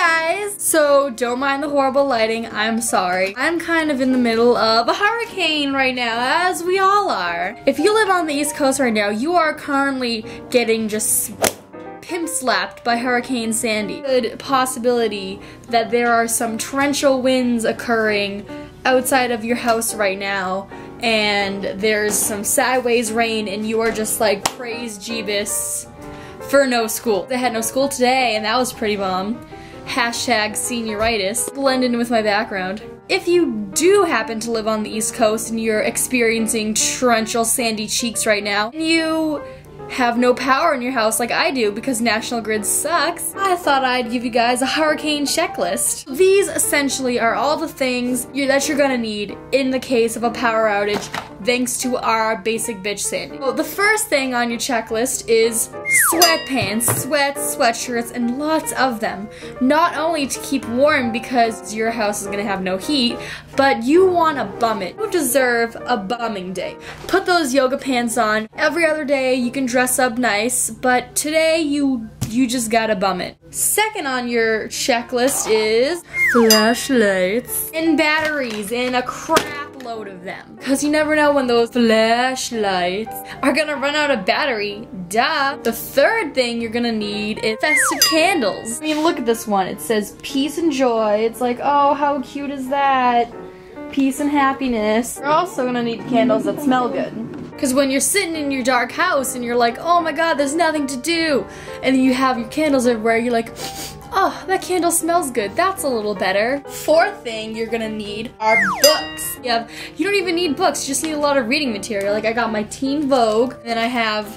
guys! So don't mind the horrible lighting, I'm sorry. I'm kind of in the middle of a hurricane right now, as we all are. If you live on the East Coast right now, you are currently getting just pimp slapped by Hurricane Sandy. Good possibility that there are some torrential winds occurring outside of your house right now, and there's some sideways rain, and you are just like, praise Jeebus for no school. They had no school today, and that was pretty bomb. Hashtag senioritis. Blend in with my background. If you do happen to live on the East Coast and you're experiencing torrential sandy cheeks right now, and you have no power in your house like I do because National Grid sucks, I thought I'd give you guys a hurricane checklist. These essentially are all the things that you're gonna need in the case of a power outage thanks to our basic bitch Sandy. So the first thing on your checklist is sweatpants, sweats, sweatshirts, and lots of them. Not only to keep warm because your house is gonna have no heat, but you want to bum it. You deserve a bumming day. Put those yoga pants on. Every other day you can dress up nice, but today you just gotta bum it. Second on your checklist is flashlights and batteries and a crap load of them. Because you never know when those flashlights are gonna run out of battery. Duh. The third thing you're gonna need is festive candles. I mean, look at this one. It says peace and joy. It's like, oh, how cute is that? Peace and happiness. You're also gonna need candles that smell good. Because when you're sitting in your dark house and you're like, oh my god, there's nothing to do, and you have your candles everywhere, you're like, oh, that candle smells good. That's a little better. Fourth thing you're gonna need are books. You don't even need books, you just need a lot of reading material. Like I got my Teen Vogue, and then I have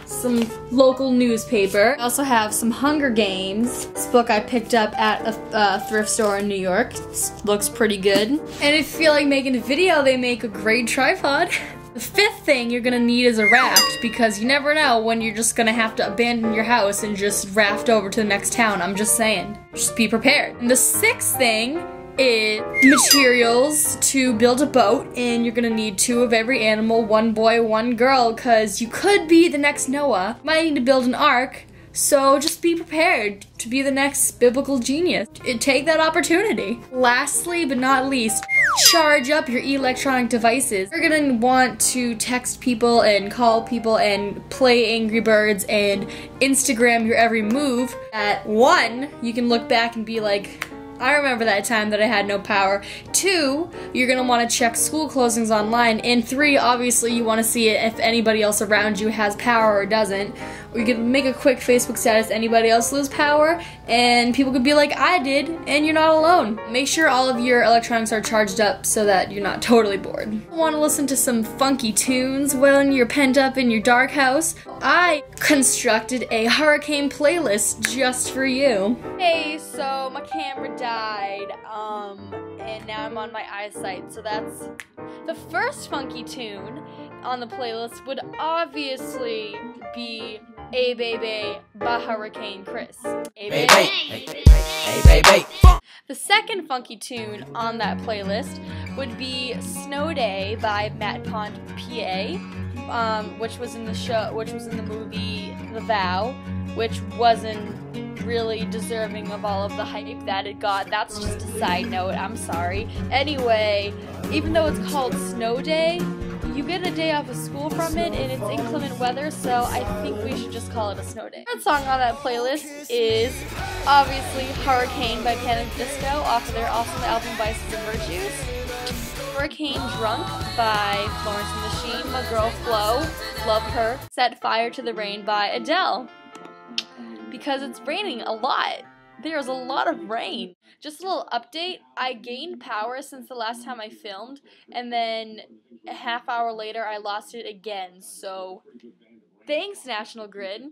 some local newspaper. I also have some Hunger Games. This book I picked up at a thrift store in New York. This looks pretty good. And if you feel like making a video, they make a great tripod. The fifth thing you're gonna need is a raft, because you never know when you're just gonna have to abandon your house and just raft over to the next town. I'm just saying. Just be prepared. And the sixth thing is materials to build a boat, and you're gonna need 2 of every animal, 1 boy, 1 girl, because you could be the next Noah. Might need to build an ark, so just be prepared to be the next biblical genius. Take that opportunity. Lastly but not least, charge up your electronic devices. You're gonna want to text people and call people and play Angry Birds and Instagram your every move. At 1, you can look back and be like, I remember that time that I had no power. 2, you're gonna wanna check school closings online. And 3, obviously you wanna see if anybody else around you has power or doesn't. Or you can make a quick Facebook status, anybody else lose power? And people could be like, I did, and you're not alone. Make sure all of your electronics are charged up so that you're not totally bored. You wanna listen to some funky tunes when you're pent up in your dark house? I constructed a hurricane playlist just for you. Hey, so my camera died, and now I'm on my eyesight, so that's the first funky tune on the playlist would obviously be A Baby by Hurricane Chris. A Baby. Hey baby. The second funky tune on that playlist would be Snow Day by Matt Pond PA, which was in the movie The Vow, which wasn't really deserving of all of the hype that it got. That's just a side note, I'm sorry. Anyway, even though it's called Snow Day, you get a day off of school from it, and it's inclement weather, so I think we should just call it a snow day. The third song on that playlist is obviously Hurricane by Panic Disco off of their awesome album Vices and Virtues. Hurricane Drunk by Florence and the Machine, my girl Flo, love her. Set Fire to the Rain by Adele. Because it's raining a lot. There's a lot of rain. Just a little update, I gained power since the last time I filmed, and then a half hour later I lost it again, so thanks National Grid.